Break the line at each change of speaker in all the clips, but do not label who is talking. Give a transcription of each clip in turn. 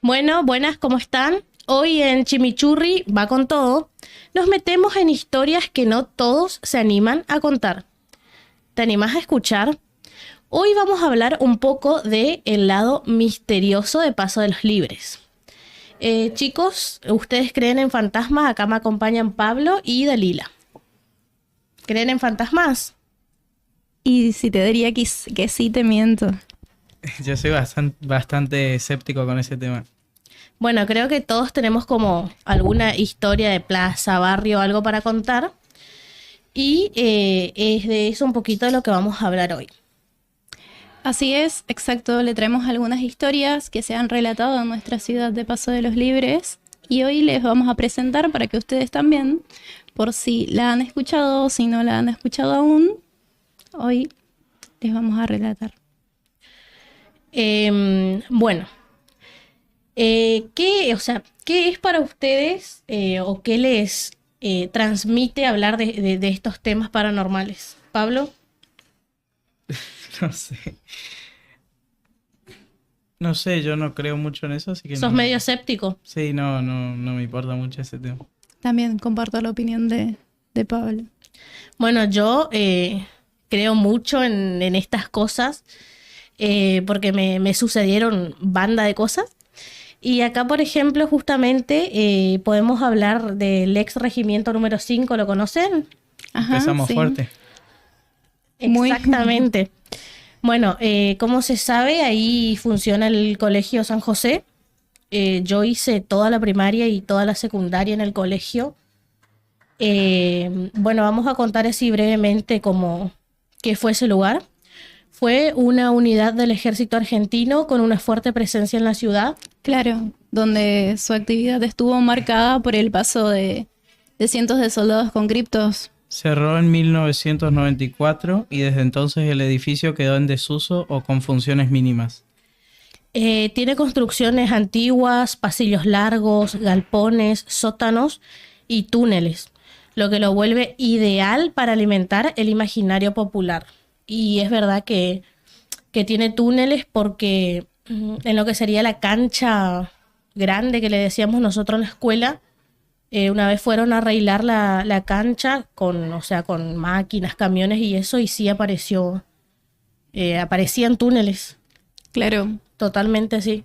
Bueno, buenas, ¿cómo están? Hoy en Chimichurri va con todo. Nos metemos en historias que no todos se animan a contar. ¿Te animas a escuchar? Hoy vamos a hablar un poco de el lado misterioso de Paso de los Libres. Chicos, ¿ustedes creen en fantasmas? Acá me acompañan Pablo y Dalila. ¿Creen en fantasmas?
Y si te diría que sí, te miento.
Yo soy bastante escéptico con ese tema.
Bueno, creo que todos tenemos como alguna historia de plaza, barrio, algo para contar. Y es de eso un poquito de lo que vamos a hablar hoy.
Así es, exacto. Le traemos algunas historias que se han relatado en nuestra ciudad de Paso de los Libres. Y hoy les vamos a presentar para que ustedes también, por si la han escuchado o si no la han escuchado aún, hoy les vamos a relatar.
Bueno, ¿qué es para ustedes o qué les transmite hablar de estos temas paranormales? Pablo,
No sé. No sé, yo no creo mucho en eso, así que
sos
no.
medio escéptico.
Sí, no me importa mucho ese tema.
También comparto la opinión de Pablo.
Bueno, yo creo mucho en estas cosas porque me sucedieron banda de cosas. Y acá, por ejemplo, justamente podemos hablar del ex regimiento número 5, ¿lo conocen?
Ajá,
Empezamos
sí.
fuerte.
Muy-
Exactamente. Bueno, como se sabe, ahí funciona el Colegio San José. Yo hice toda la primaria y toda la secundaria en el colegio. Bueno, vamos a contar así brevemente cómo qué fue ese lugar. Fue una unidad del ejército argentino con una fuerte presencia en la ciudad.
Claro, donde su actividad estuvo marcada por el paso de cientos de soldados con criptos.
Cerró en 1994 y desde entonces el edificio quedó en desuso o con funciones mínimas.
Tiene construcciones antiguas, pasillos largos, galpones, sótanos y túneles, lo que lo vuelve ideal para alimentar el imaginario popular. Y es verdad que tiene túneles porque en lo que sería la cancha grande que le decíamos nosotros en la escuela, una vez fueron a arreglar la cancha con, o sea, con máquinas, camiones y eso, y sí aparecían túneles,
Claro.
totalmente sí.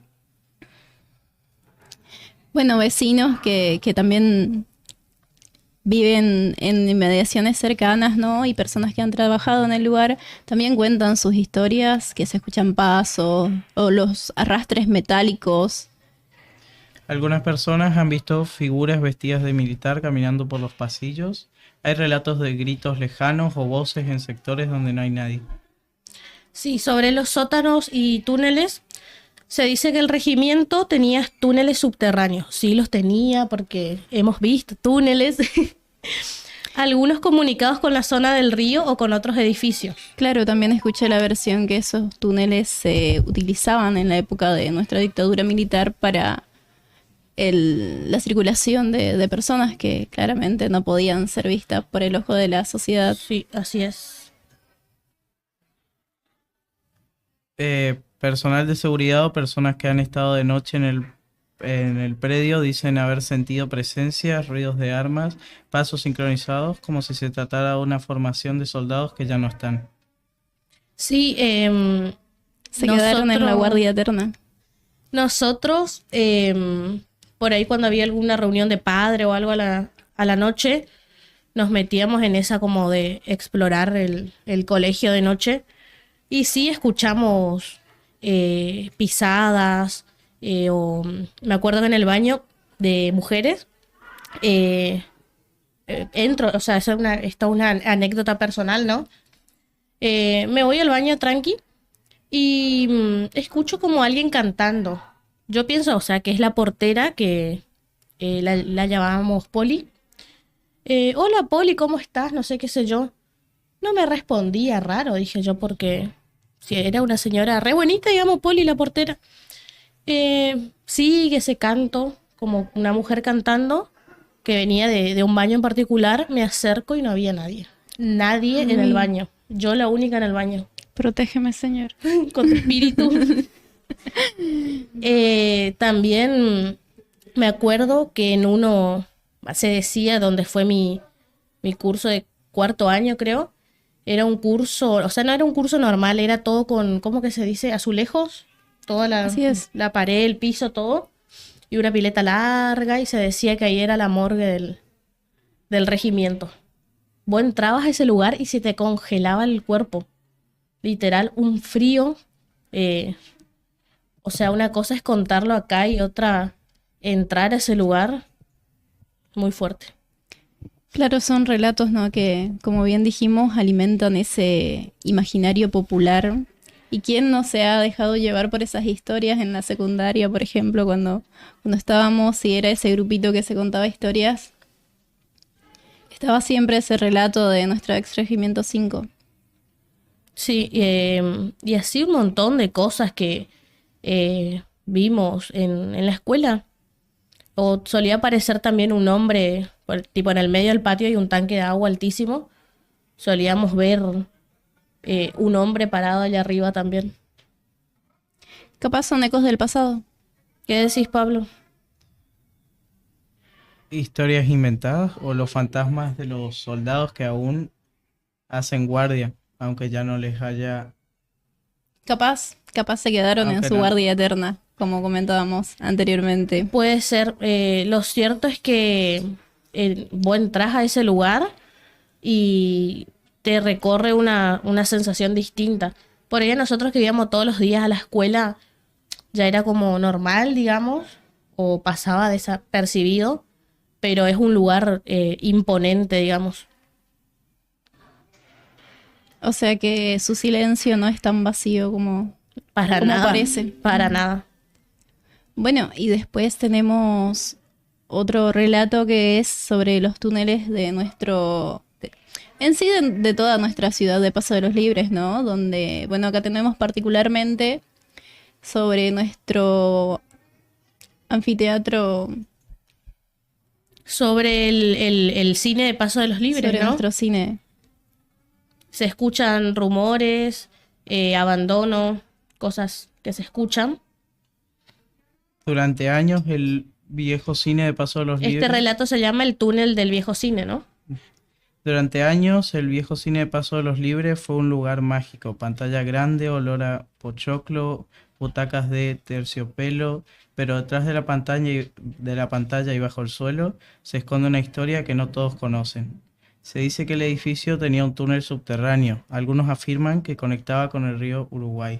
Bueno, vecinos que también viven en inmediaciones cercanas, ¿no? Y personas que han trabajado en el lugar también cuentan sus historias, que se escuchan pasos o los arrastres metálicos.
Algunas personas han visto figuras vestidas de militar caminando por los pasillos. Hay relatos de gritos lejanos o voces en sectores donde no hay nadie.
Sí, sobre los sótanos y túneles, se dice que el regimiento tenía túneles subterráneos. Sí, los tenía porque hemos visto túneles, algunos comunicados con la zona del río o con otros edificios.
Claro, también escuché la versión que esos túneles se utilizaban en la época de nuestra dictadura militar para la circulación de personas que claramente no podían ser vistas por el ojo de la sociedad.
Sí, así es.
Personal de seguridad o personas que han estado de noche en el predio dicen haber sentido presencias, ruidos de armas, pasos sincronizados, como si se tratara de una formación de soldados que ya no están.
Sí,
Se quedaron en la guardia eterna.
nosotros, por ahí cuando había alguna reunión de padre o algo a la noche, nos metíamos en esa como de explorar el colegio de noche. Y sí escuchamos pisadas, me acuerdo que en el baño de mujeres, eh, entro, o sea, esta es una anécdota personal, ¿no? Me voy al baño tranqui y escucho como alguien cantando. Yo pienso, o sea, que es la portera que la llamábamos Poli. Hola Poli, ¿cómo estás? No sé qué sé yo. No me respondía, raro, dije yo, porque si era una señora re bonita, digamos, Poli, la portera. Sigue ese canto, como una mujer cantando, que venía de un baño en particular, me acerco y no había nadie. Nadie en el
Uy.
baño. Yo la única en el baño.
Protégeme, Señor.
Con tu espíritu. También me acuerdo que en uno se decía, donde fue mi curso de cuarto año, creo, era un curso, o sea, no era un curso normal, era todo con, ¿cómo que se dice? Azulejos, toda
Así es.
la pared, el piso, todo, y una pileta larga, y se decía que ahí era la morgue del regimiento. Vos entrabas a ese lugar y se te congelaba el cuerpo, literal, un frío. eh, o sea, una cosa es contarlo acá y otra entrar a ese lugar muy fuerte.
Claro, son relatos, ¿no? Que, como bien dijimos, alimentan ese imaginario popular. ¿Y quién no se ha dejado llevar por esas historias en la secundaria, por ejemplo, cuando estábamos y era ese grupito que se contaba historias? Estaba siempre ese relato de nuestro ex Regimiento 5.
Sí, y así un montón de cosas que vimos en la escuela. O solía aparecer también un hombre, tipo en el medio del patio hay un tanque de agua altísimo. Solíamos ver un hombre parado allá arriba también.
Capaz son ecos del pasado.
¿Qué decís, Pablo?
Historias inventadas o los fantasmas de los soldados que aún hacen guardia, aunque ya no les haya,
Capaz se quedaron en
aunque
su
no,
guardia eterna, como comentábamos anteriormente.
Puede ser. Lo cierto es que vos entras a ese lugar y te recorre una sensación distinta. Por ahí nosotros que íbamos todos los días a la escuela ya era como normal, digamos, o pasaba desapercibido, pero es un lugar imponente, digamos.
O sea que su silencio no es tan vacío
Para
como
nada,
parece.
para nada.
Bueno, y después tenemos otro relato que es sobre los túneles de en sí de toda nuestra ciudad de Paso de los Libres, ¿no? Donde, bueno, acá tenemos particularmente sobre nuestro anfiteatro,
Sobre el cine de Paso de los Libres,
sobre
¿no?
nuestro cine.
Se escuchan rumores, abandono, cosas que se escuchan.
durante años el viejo cine de Paso de los
Este
Libres.
relato se llama El túnel del viejo cine, ¿no?
Durante años, el viejo cine de Paso de los Libres fue un lugar mágico. Pantalla grande, olor a pochoclo, butacas de terciopelo, pero detrás de la pantalla y bajo el suelo se esconde una historia que no todos conocen. Se dice que el edificio tenía un túnel subterráneo. Algunos afirman que conectaba con el río Uruguay.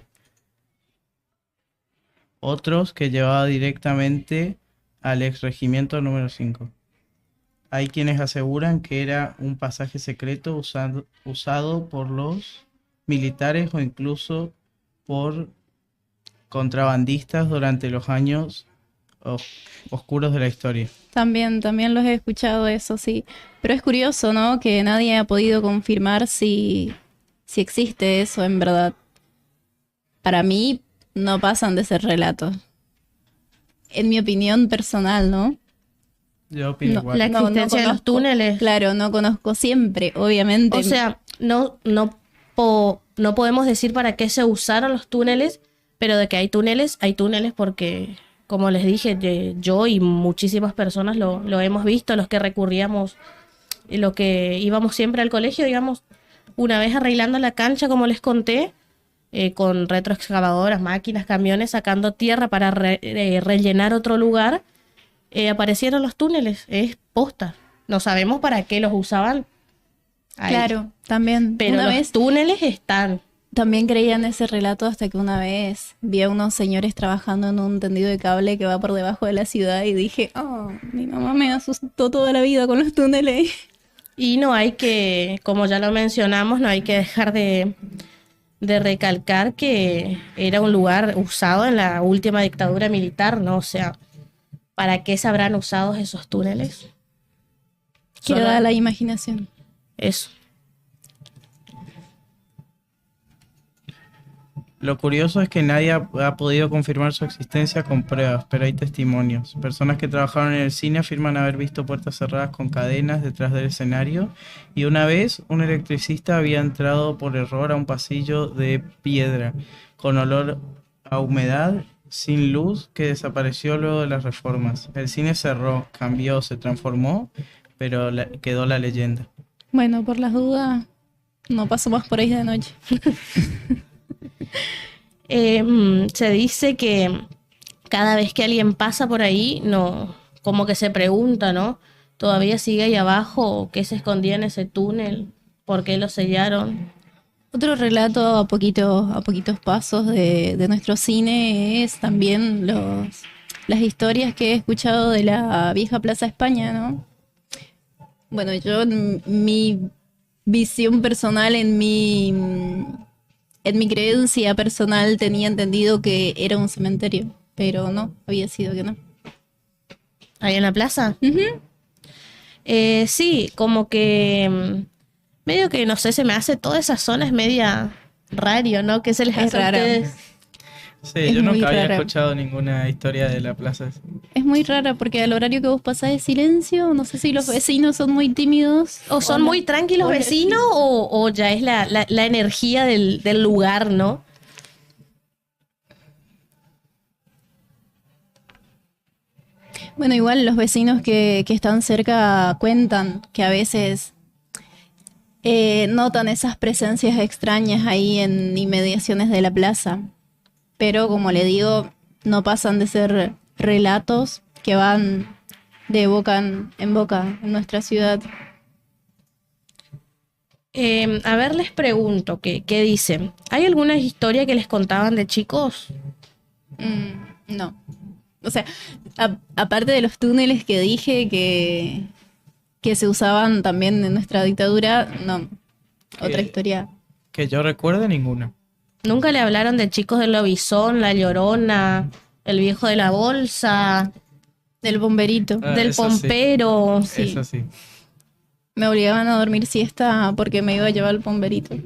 Otros que llevaba directamente al ex regimiento número 5. Hay quienes aseguran que era un pasaje secreto usado por los militares o incluso por contrabandistas durante los años oscuros de la historia.
También los he escuchado eso, sí. Pero es curioso, ¿no? Que nadie ha podido confirmar si existe eso en verdad. Para mí no pasan de ser relatos. En mi opinión personal, ¿no?
Yo opino
No,
igual.
La existencia de los
conozco.
túneles.
Claro, no conozco siempre, obviamente.
O sea, no podemos decir para qué se usaron los túneles, pero de que hay túneles porque, como les dije, yo y muchísimas personas lo hemos visto, los que recurríamos, los que íbamos siempre al colegio, digamos, una vez arreglando la cancha, como les conté, con retroexcavadoras, máquinas, camiones, sacando tierra para rellenar otro lugar, aparecieron los túneles, es posta. No sabemos para qué los usaban ahí.
Claro, también.
Pero
Una
los
vez
túneles están.
también creía en ese relato hasta que una vez vi a unos señores trabajando en un tendido de cable que va por debajo de la ciudad y dije, oh, mi mamá me asustó toda la vida con los túneles.
Y no hay que, como ya lo mencionamos, no hay que dejar de recalcar que era un lugar usado en la última dictadura militar, ¿no? O sea, ¿para qué se habrán usado esos túneles?
Queda
Solo
la imaginación.
eso.
Lo curioso es que nadie ha podido confirmar su existencia con pruebas, pero hay testimonios. Personas que trabajaron en el cine afirman haber visto puertas cerradas con cadenas detrás del escenario y una vez un electricista había entrado por error a un pasillo de piedra con olor a humedad sin luz que desapareció luego de las reformas. El cine cerró, cambió, se transformó, pero quedó la leyenda.
Bueno, por las dudas, no paso más por ahí de noche.
Se dice que cada vez que alguien pasa por ahí, no, como que se pregunta, ¿no? ¿Todavía sigue ahí abajo? ¿Qué se escondía en ese túnel? ¿Por qué lo sellaron?
Otro relato a poquitos pasos de nuestro cine es también las historias que he escuchado de la vieja Plaza España, ¿no? Bueno, yo en mi visión personal, en mi creencia personal tenía entendido que era un cementerio, pero no, había sido que no.
¿Ahí en la plaza?
Ujú.
Sí, como que medio que, no sé, se me hace toda esa zona es media raro, ¿no? ¿Qué se les
Es
hace a
rara.
ustedes?
Sí,
Es
yo
muy
nunca había
rara.
escuchado ninguna historia de la plaza.
Es muy rara porque al horario que vos pasás de silencio, no sé si los vecinos son muy tímidos.
¿O son
no.
muy tranquilos
O es-
vecinos o ya es la energía del lugar, ¿no?
Bueno, igual los vecinos que están cerca cuentan que a veces notan esas presencias extrañas ahí en inmediaciones de la plaza. Pero como le digo, no pasan de ser relatos que van de boca en boca en nuestra ciudad.
A ver, les pregunto, ¿qué dicen? ¿Hay alguna historia que les contaban de chicos?
No. O sea, aparte de los túneles que dije que se usaban también en nuestra dictadura, no. Otra historia.
Que yo recuerde ninguna.
¿Nunca le hablaron de chicos del Lobizón, La Llorona, el viejo de la bolsa,
Del bomberito.
del
Eso sí.
pompero?
Sí.
Eso sí.
Me obligaban a dormir siesta porque me iba a llevar el bomberito.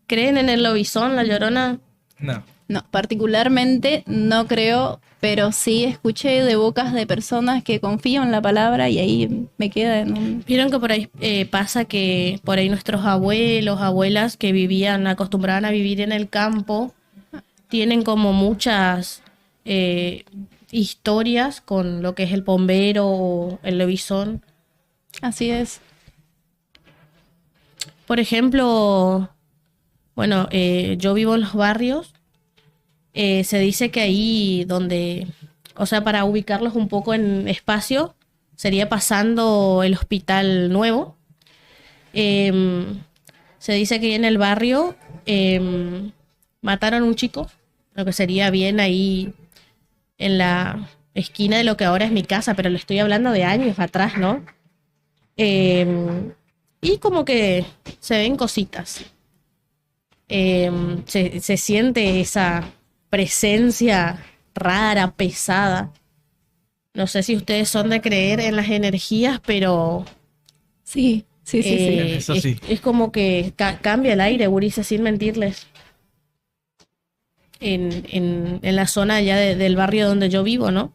¿Creen en el Lobizón, La Llorona?
No.
No, particularmente no creo, pero sí escuché de bocas de personas que confío en la palabra y ahí me queda en un...
Vieron que por ahí pasa que por ahí nuestros abuelos, abuelas que acostumbraban a vivir en el campo, tienen como muchas historias con lo que es el pombero o el lobizón.
Así es.
Por ejemplo, bueno, yo vivo en los barrios. Se dice que ahí donde, o sea, para ubicarlos un poco en espacio, sería pasando el hospital nuevo. Se dice que ahí en el barrio mataron a un chico, lo que sería bien ahí en la esquina de lo que ahora es mi casa, pero le estoy hablando de años atrás, ¿no? Y como que se ven cositas. Se siente esa presencia rara, pesada. No sé si ustedes son de creer en las energías, pero
Sí.
Eso sí.
es como que cambia el aire, gurises, sin mentirles. En la zona allá del barrio donde yo vivo, ¿no?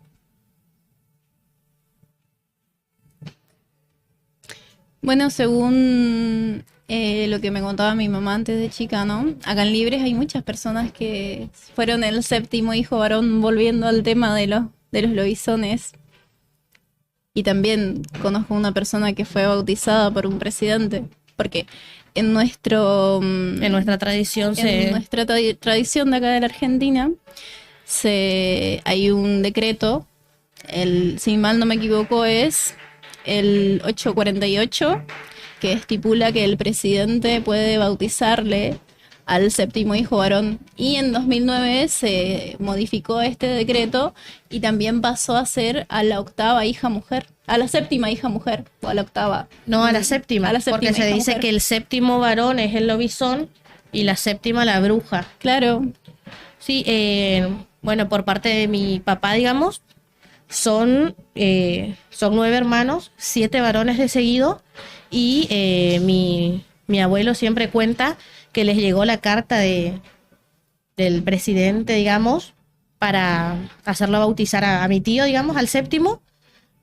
Bueno, según lo que me contaba mi mamá antes de chica, ¿no? Acá en Libres hay muchas personas que fueron el séptimo hijo varón, volviendo al tema de los lobisones. Y también conozco una persona que fue bautizada por un presidente, porque en
En nuestra tradición
en nuestra tradición de acá de la Argentina hay un decreto, si mal no me equivoco es el 848, que estipula que el presidente puede bautizarle al séptimo hijo varón. Y en 2009 se modificó este decreto y también pasó a ser a la octava hija mujer, a la séptima hija mujer, o a la octava.
No, a la séptima,
A la séptima
porque se
hija
dice
mujer.
que el séptimo varón es el lobizón y la séptima la bruja.
Claro,
Sí, bueno, por parte de mi papá, digamos, son 9 hermanos, 7 varones de seguido, y mi abuelo siempre cuenta que les llegó la carta del presidente, digamos, para hacerlo bautizar a mi tío, digamos, al séptimo,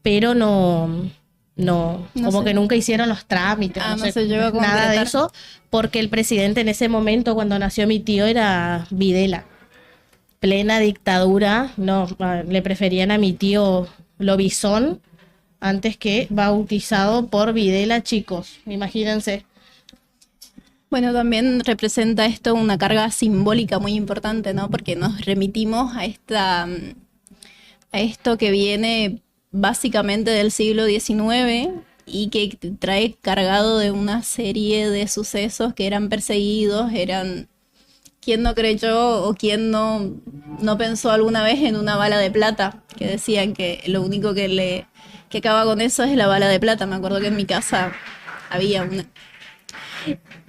pero no como
sé.
que nunca hicieron los trámites,
no se llegó a
nada de
concretar.
eso, porque el presidente en ese momento, cuando nació mi tío, era Videla. plena dictadura, no, le preferían a mi tío Lobizón antes que bautizado por Videla, chicos, imagínense.
Bueno, también representa esto una carga simbólica muy importante, ¿no? Porque nos remitimos a a esto que viene básicamente del siglo XIX y que trae cargado de una serie de sucesos que eran perseguidos, eran quién no creyó o quién no pensó alguna vez en una bala de plata, que decían que lo único que acaba con eso es la bala de plata. Me acuerdo que en mi casa había una.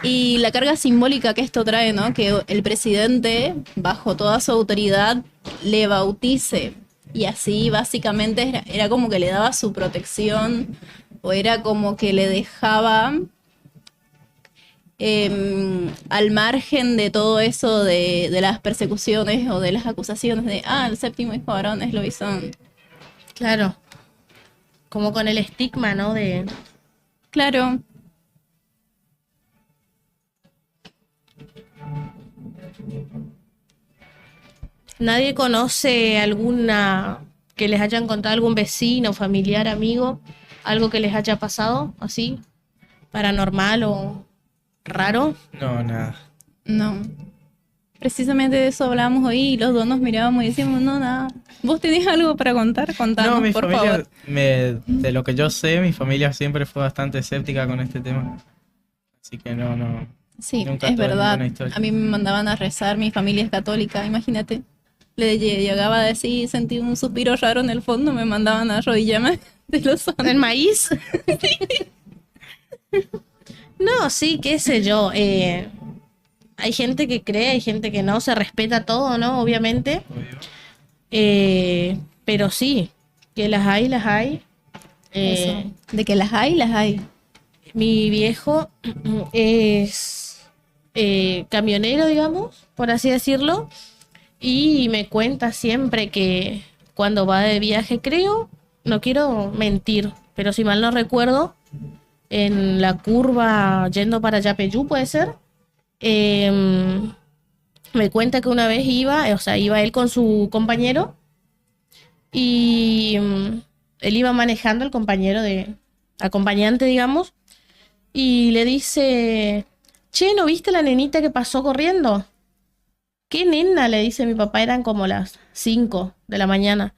Y la carga simbólica que esto trae, ¿no? Que el presidente, bajo toda su autoridad, le bautice. Y así básicamente era como que le daba su protección o era como que le dejaba al margen de todo eso de las persecuciones o de las acusaciones de, el séptimo hijo varón es Lobizón.
Claro, como con el estigma, ¿no? De...
Claro.
¿Nadie conoce alguna que les hayan contado algún vecino, familiar, amigo, algo que les haya pasado así, paranormal o raro?
No, nada.
No. Precisamente de eso hablábamos hoy y los dos nos mirábamos y decíamos, no, nada. ¿Vos tenés algo para contar? Contanos,
No, mi
por
familia,
favor.
de lo que yo sé, mi familia siempre fue bastante escéptica con este tema. Así que no,
Sí,
nunca
es
tuve
verdad.
ninguna historia.
A mí me mandaban a rezar, mi familia es católica, imagínate. Le llegaba a decir, sentí un suspiro raro en el fondo, me mandaban a arrodillarme de los santos.
¿El maíz? No, sí, qué sé yo. Hay gente que cree, hay gente que no, se respeta todo, ¿no? Obviamente. Pero sí, que las hay, las hay.
Eso. De que las hay, las hay.
Mi viejo es camionero, digamos, por así decirlo, y me cuenta siempre que cuando va de viaje, creo, no quiero mentir, pero si mal no recuerdo, en la curva yendo para Yapeyú, puede ser, me cuenta que una vez iba, o sea, iba él con su compañero y él iba manejando, el compañero de acompañante, digamos, y le dice, che, ¿no viste la nenita que pasó corriendo? ¿Qué nena? Le dice mi papá, eran como las 5 de la mañana.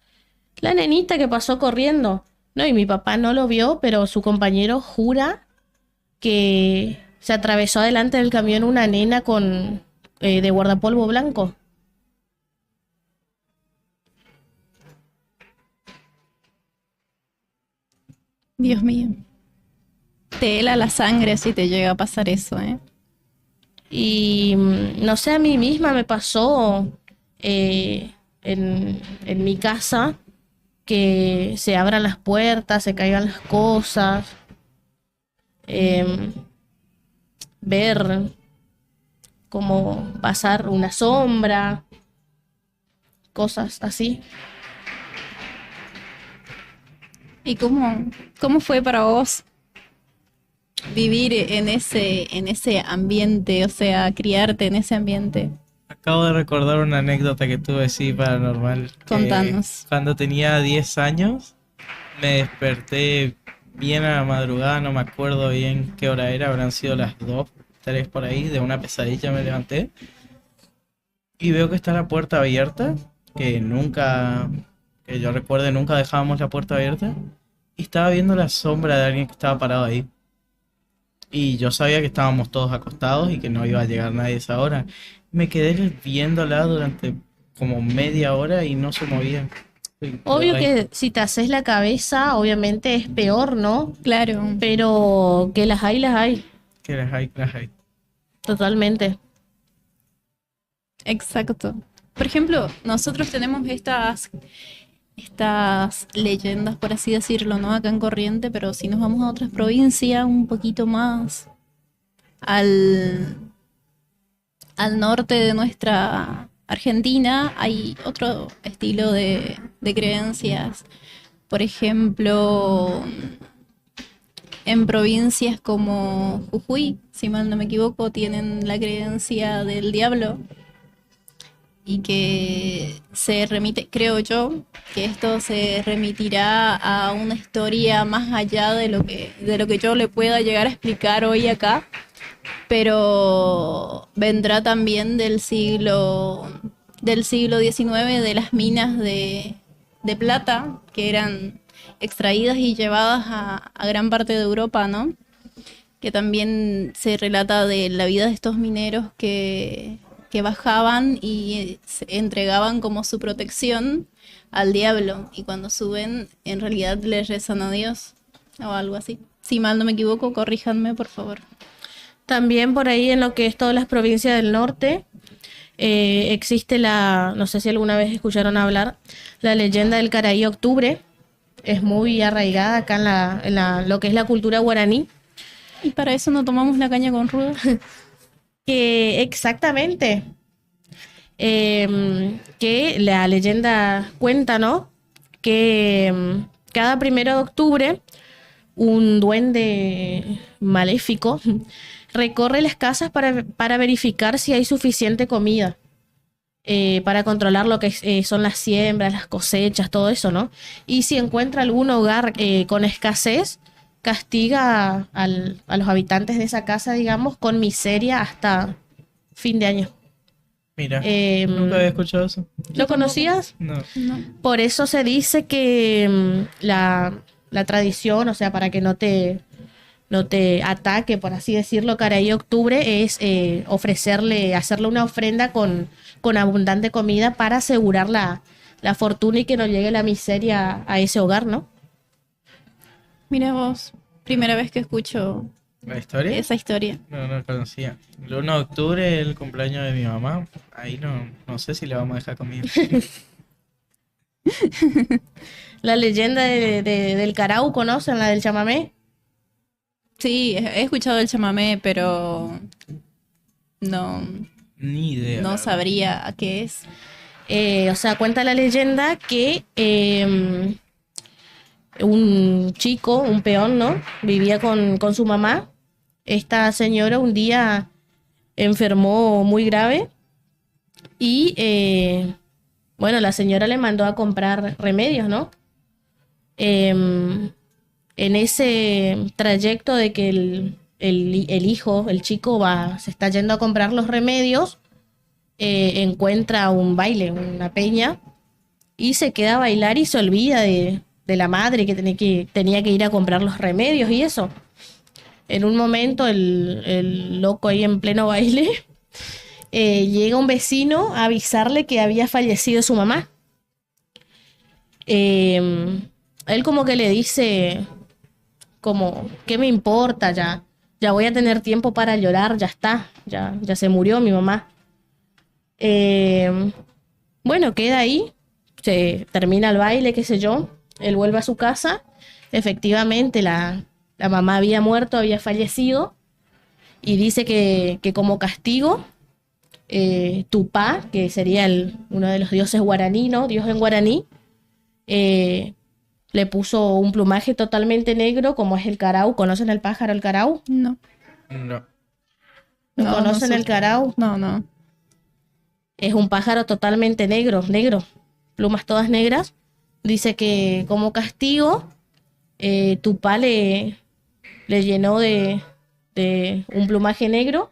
La nenita que pasó corriendo. No, y mi papá no lo vio, pero su compañero jura que se atravesó adelante del camión una nena con de guardapolvo blanco.
Dios mío. Te hela la sangre si te llega a pasar eso, ¿eh?
Y no sé, a mí misma me pasó en mi casa que se abran las puertas, se caigan las cosas, em, ver cómo pasar una sombra, cosas así.
¿Y cómo fue para vos vivir en ese ambiente, o sea, criarte en ese ambiente?
Acabo de recordar una anécdota que tuve, sí, paranormal.
Contanos.
Cuando tenía 10 años, me desperté bien a la madrugada, no me acuerdo bien qué hora era, habrán sido las 2, 3 por ahí, de una pesadilla me levanté. Y veo que está la puerta abierta, que yo recuerde, nunca dejábamos la puerta abierta. Y estaba viendo la sombra de alguien que estaba parado ahí. Y yo sabía que estábamos todos acostados y que no iba a llegar nadie a esa hora. Me quedé viéndola durante como media hora y no se movía.
Obvio que si te haces la cabeza, obviamente es peor, ¿no?
Claro.
Pero que las hay, las hay.
Que las hay, las hay.
Totalmente.
Exacto. Por ejemplo, nosotros tenemos estas leyendas, por así decirlo, ¿no? Acá en Corriente, pero si nos vamos a otras provincias, un poquito más al norte de nuestra Argentina, hay otro estilo de creencias. Por ejemplo, en provincias como Jujuy, si mal no me equivoco, tienen la creencia del diablo. y que se remite, creo yo, que esto se remitirá a una historia más allá de lo que yo le pueda llegar a explicar hoy acá, pero vendrá también del siglo XIX, de las minas de plata que eran extraídas y llevadas a gran parte de Europa, ¿no? Que también se relata de la vida de estos mineros que bajaban y se entregaban como su protección al diablo, y cuando suben en realidad le rezan a Dios o algo así. Si mal no me equivoco, corríjanme por favor.
También por ahí en lo que es todas las provincias del norte, existe no sé si alguna vez escucharon hablar, la leyenda del Caraí Octubre. Es muy arraigada acá lo que es la cultura guaraní.
Y para eso no tomamos la caña con ruda.
Que exactamente, que la leyenda cuenta, ¿no? Que cada 1 de octubre un duende maléfico recorre las casas para verificar si hay suficiente comida, para controlar lo que son las siembras, las cosechas, todo eso, ¿no? Y si encuentra algún hogar con escasez, castiga a los habitantes de esa casa, digamos, con miseria hasta fin de año.
Mira, nunca había escuchado eso.
¿Lo conocías?
No.
No.
Por eso se dice que la tradición, o sea, para que no te ataque, por así decirlo, Caraí Octubre, es hacerle una ofrenda con abundante comida para asegurar la fortuna y que no llegue la miseria a ese hogar, ¿no?
Mira vos, primera vez que escucho
¿La historia?
esa historia.
No conocía. El 1 de octubre, el cumpleaños de mi mamá. Ahí no sé si le vamos a dejar comida.
La leyenda del Carau, ¿conocen? La del chamamé.
Sí, he escuchado el chamamé, pero no,
Ni idea.
no sabría a qué es.
O sea, cuenta la leyenda que un chico, un peón, ¿no? Vivía con su mamá. Esta señora un día enfermó muy grave y, bueno, la señora le mandó a comprar remedios, ¿no? En ese trayecto de que el hijo, el chico, se está yendo a comprar los remedios, encuentra un baile, una peña, y se queda a bailar y se olvida de la madre que tenía que ir a comprar los remedios y eso. En un momento el loco ahí en pleno baile, llega un vecino a avisarle que había fallecido su mamá. Él como que le dice, como, ¿qué me importa? Ya voy a tener tiempo para llorar, ya está, ya se murió mi mamá. Bueno, queda ahí, se termina el baile, qué sé yo, él vuelve a su casa, efectivamente la mamá había muerto, había fallecido, y dice que como castigo, Tupá, que sería uno de los dioses guaraní, ¿no? Dios en guaraní, le puso un plumaje totalmente negro, como es el carau. ¿Conocen el pájaro, el carau?
No.
No.
¿No
No,
conocen
no sé.
el carau?
No.
Es un pájaro totalmente negro, plumas todas negras. Dice que como castigo, Tupá le llenó de un plumaje negro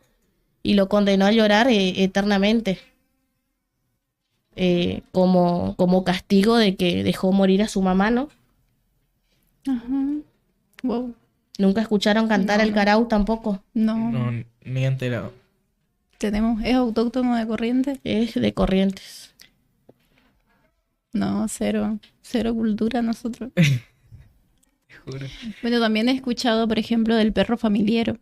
y lo condenó a llorar eternamente, como castigo de que dejó morir a su mamá, ¿no?
Ajá. Wow.
¿Nunca escucharon cantar
No,
el
no.
carau tampoco?
No.
No, ni enterado.
¿Es autóctono de Corrientes?
Es de Corrientes.
No, cero. Cero cultura nosotros.
Te juro.
Bueno, también he escuchado, por ejemplo, del perro familiero.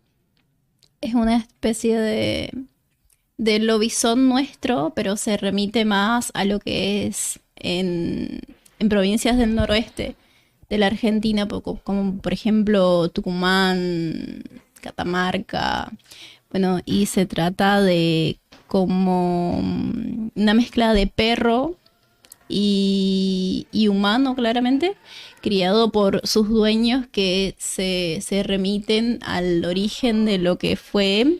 Es una especie de lobizón nuestro, pero se remite más a lo que es en provincias del noroeste de la Argentina, como por ejemplo Tucumán, Catamarca. Bueno, y se trata de como una mezcla de perro y humano, claramente, criado por sus dueños que se remiten al origen de lo que fue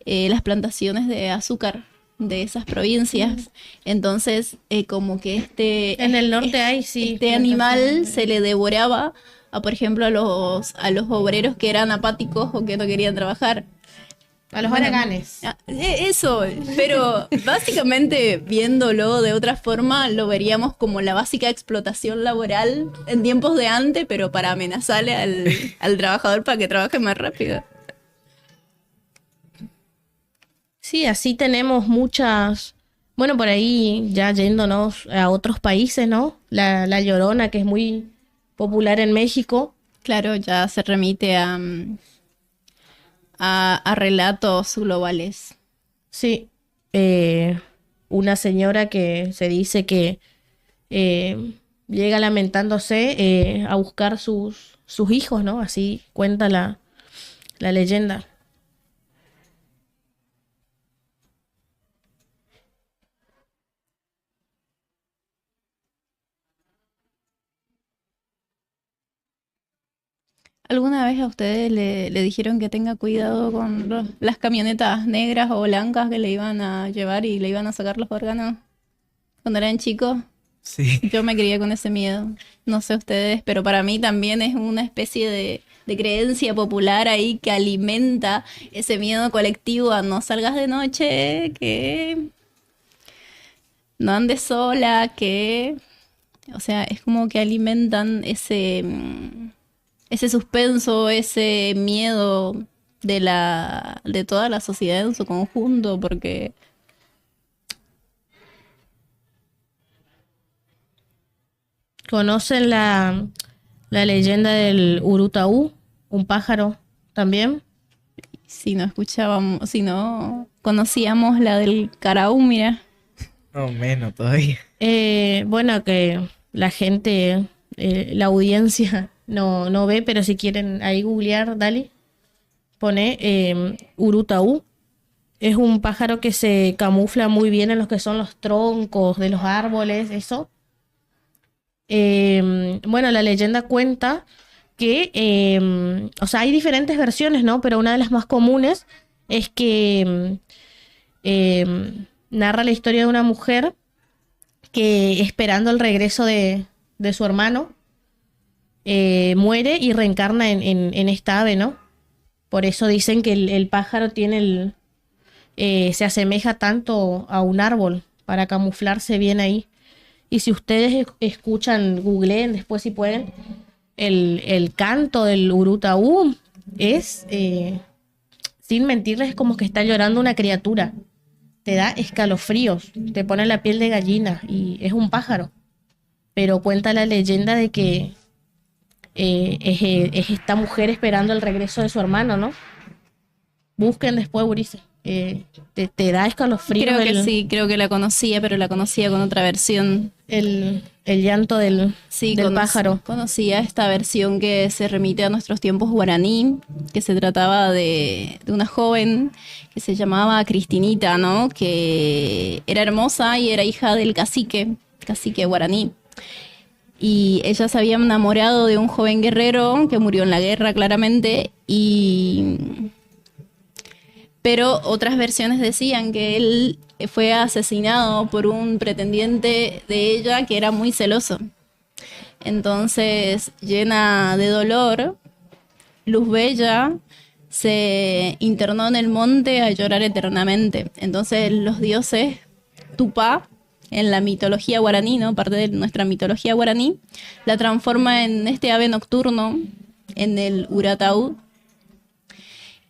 las plantaciones de azúcar de esas provincias. Entonces, como que
En el norte hay, sí.
este animal se le devoraba a, por ejemplo, a los obreros que eran apáticos o que no querían trabajar.
A los
Bueno,
haraganes.
Eso, pero básicamente viéndolo de otra forma, lo veríamos como la básica explotación laboral en tiempos de antes, pero para amenazarle al trabajador para que trabaje más rápido.
Sí, así tenemos muchas, bueno, por ahí ya yéndonos a otros países, ¿no? La Llorona, que es muy popular en México.
Claro, ya se remite a relatos globales.
Sí, una señora que se dice que llega lamentándose a buscar sus hijos, ¿no? Así cuenta la leyenda.
¿Alguna vez a ustedes le dijeron que tenga cuidado con las camionetas negras o blancas que le iban a llevar y le iban a sacar los órganos cuando eran chicos?
Sí.
Yo me crié con ese miedo. No sé ustedes, pero para mí también es una especie de creencia popular ahí que alimenta ese miedo colectivo a no salgas de noche, que no andes sola, que... O sea, es como que alimentan ese suspenso, ese miedo de toda la sociedad en su conjunto, porque
¿Conocen la leyenda del Urutaú? Un pájaro también.
si no escuchábamos, si no conocíamos la del Caraú, mira.
No, menos todavía.
Bueno, que la gente, la audiencia no ve, pero si quieren ahí googlear, dale, pone Urutaú. Es un pájaro que se camufla muy bien en los que son los troncos de los árboles, eso. Bueno, la leyenda cuenta que, o sea, hay diferentes versiones, ¿no? Pero una de las más comunes es que narra la historia de una mujer que esperando el regreso de su hermano, muere y reencarna en esta ave, ¿no? Por eso dicen que el pájaro tiene se asemeja tanto a un árbol para camuflarse bien ahí. Y si ustedes escuchan, googleen después si pueden, el canto del Urutaú es, sin mentirles, es como que está llorando una criatura. Te da escalofríos, te pone la piel de gallina y es un pájaro. Pero cuenta la leyenda de que es esta mujer esperando el regreso de su hermano, ¿no? Busquen después, Ulises. Te da escalofríos.
Creo que sí, creo que la conocía, pero la conocía con otra versión.
El llanto del pájaro.
Conocía esta versión que se remite a nuestros tiempos guaraní, que se trataba de una joven que se llamaba Cristinita, ¿no? Que era hermosa y era hija del cacique guaraní. Y ella se había enamorado de un joven guerrero que murió en la guerra, claramente, pero otras versiones decían que él fue asesinado por un pretendiente de ella que era muy celoso. Entonces, llena de dolor, Luz Bella se internó en el monte a llorar eternamente. Entonces, los dioses Tupá, en la mitología guaraní, ¿no? Parte de nuestra mitología guaraní, la transforma en este ave nocturno, en el Urataú,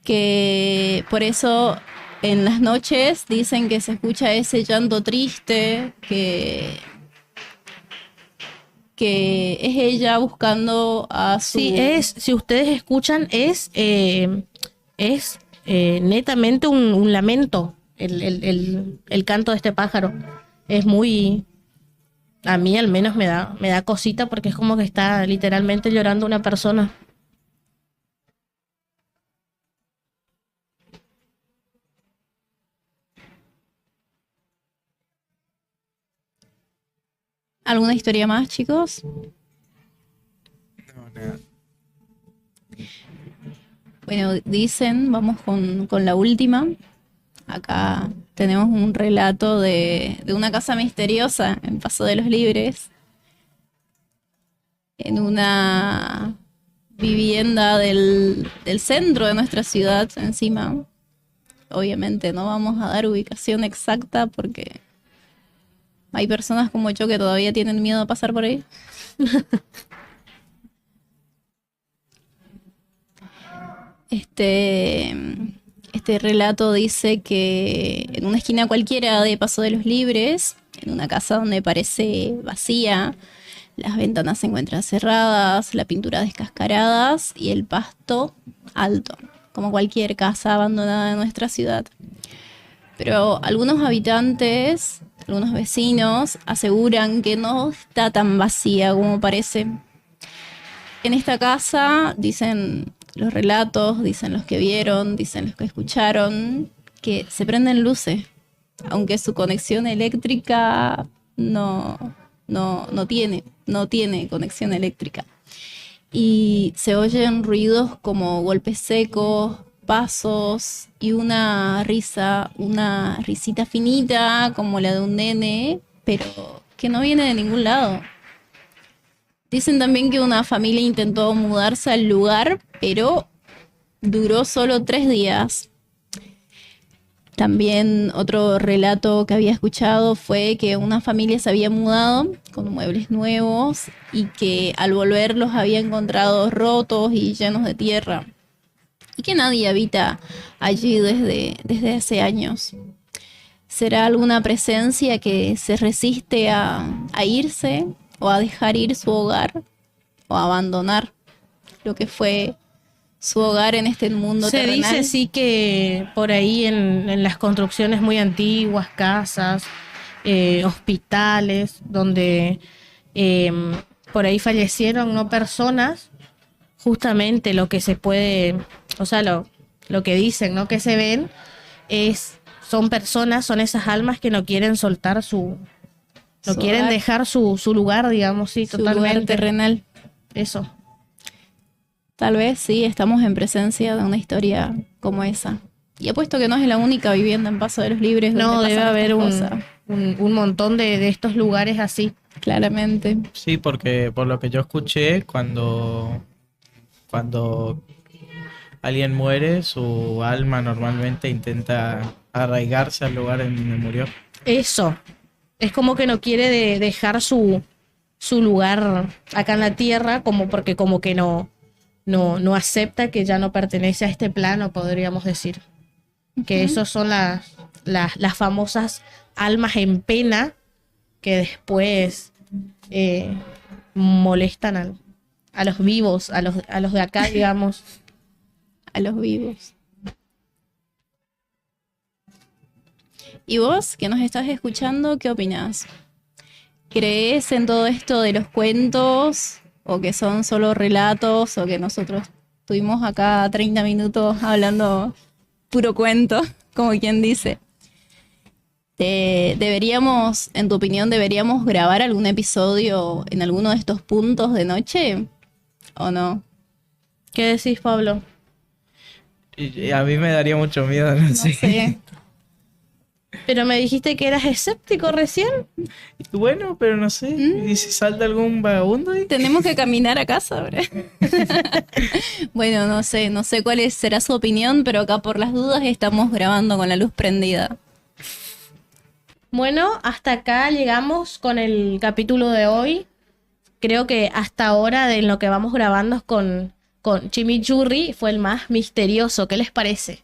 que por eso en las noches dicen que se escucha ese llanto triste, que es ella buscando a su...
Sí, si ustedes escuchan, es netamente un lamento el canto de este pájaro. Es muy, a mí al menos me da cosita porque es como que está literalmente llorando una persona.
¿Alguna historia más, chicos?
No, nada.
Bueno, dicen, vamos con la última. Acá tenemos un relato de una casa misteriosa en Paso de los Libres, en una vivienda del centro de nuestra ciudad encima. Obviamente no vamos a dar ubicación exacta porque hay personas como yo que todavía tienen miedo a pasar por ahí. Este relato dice que en una esquina cualquiera de Paso de los Libres, en una casa donde parece vacía, las ventanas se encuentran cerradas, la pintura descascaradas y el pasto alto, como cualquier casa abandonada de nuestra ciudad. Pero algunos habitantes, algunos vecinos, aseguran que no está tan vacía como parece. En esta casa, dicen los relatos, dicen los que vieron, dicen los que escucharon, que se prenden luces, aunque su conexión eléctrica no tiene conexión eléctrica. Y se oyen ruidos como golpes secos, pasos y una risita finita como la de un nene, pero que no viene de ningún lado. Dicen también que una familia intentó mudarse al lugar, pero duró solo 3 días. También otro relato que había escuchado fue que una familia se había mudado con muebles nuevos y que al volver los había encontrado rotos y llenos de tierra. Y que nadie habita allí desde hace años. ¿Será alguna presencia que se resiste a irse o a dejar ir su hogar o a abandonar lo que fue su hogar en este mundo
Se
terrenal?
dice sí que por ahí en las construcciones muy antiguas, casas, hospitales, donde por ahí fallecieron no personas, justamente lo que se puede, o sea, lo que dicen, ¿no? Que se ven son personas, son esas almas que no quieren soltar no
Su
quieren
hogar.
dejar su lugar, digamos, sí,
Su lugar
totalmente.
terrenal.
Eso.
Tal vez sí, estamos en presencia de una historia como esa. Y apuesto que no es la única vivienda en Paso de los Libres donde
No, debe
pasan
haber
estas cosas.
un montón de estos lugares así.
Claramente.
Sí, porque por lo que yo escuché, cuando alguien muere, su alma normalmente intenta arraigarse al lugar en donde murió.
Eso. Es como que no quiere dejar su lugar acá en la tierra, porque como que no acepta que ya no pertenece a este plano, podríamos decir. Que esos son las famosas almas en pena que después molestan a los vivos, a los de acá, digamos.
A los vivos. ¿Y vos, que nos estás escuchando, qué opinás? ¿Crees en todo esto de los cuentos? ¿O que son solo relatos? ¿O que nosotros estuvimos acá 30 minutos hablando puro cuento, como quien dice? ¿Deberíamos, en tu opinión, deberíamos grabar algún episodio en alguno de estos puntos de noche? ¿O no?
¿Qué decís, Pablo?
Y a mí me daría mucho miedo, no
No
sé.
sé.
Pero me dijiste que eras escéptico recién.
Bueno, pero no sé. ¿Y si salta algún vagabundo ahí?
Tenemos que caminar a casa ahora. Bueno, no sé cuál será su opinión, pero acá por las dudas estamos grabando con la luz prendida.
Bueno, hasta acá llegamos con el capítulo de hoy. Creo que hasta ahora de lo que vamos grabando con Chimichurri fue el más misterioso. ¿Qué les parece?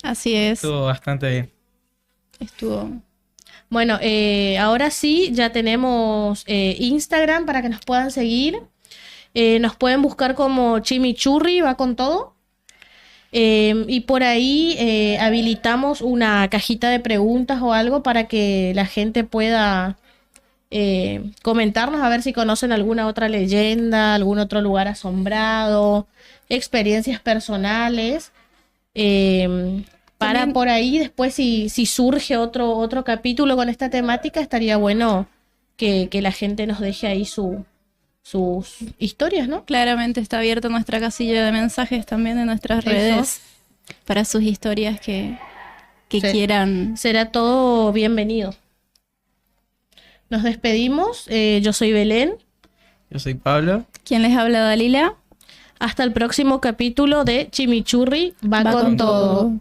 Así es,
Estuvo bastante bien.
estuvo.
Bueno, ahora sí, ya tenemos Instagram para que nos puedan seguir. Nos pueden buscar como Chimichurri, va con todo. Y por ahí habilitamos una cajita de preguntas o algo para que la gente pueda comentarnos a ver si conocen alguna otra leyenda, algún otro lugar asombrado, experiencias personales. Para
También-
por ahí después si surge otro capítulo con esta temática, estaría bueno que la gente nos deje ahí sus historias, ¿no?
Claramente está abierta nuestra casilla de mensajes también en nuestras redes para sus historias que que
Sí.
quieran.
Será todo bienvenido. Nos despedimos. Yo soy Belén.
Yo soy Pablo.
¿Quién les habla, Dalila?
Hasta el próximo capítulo de Chimichurri va con todo.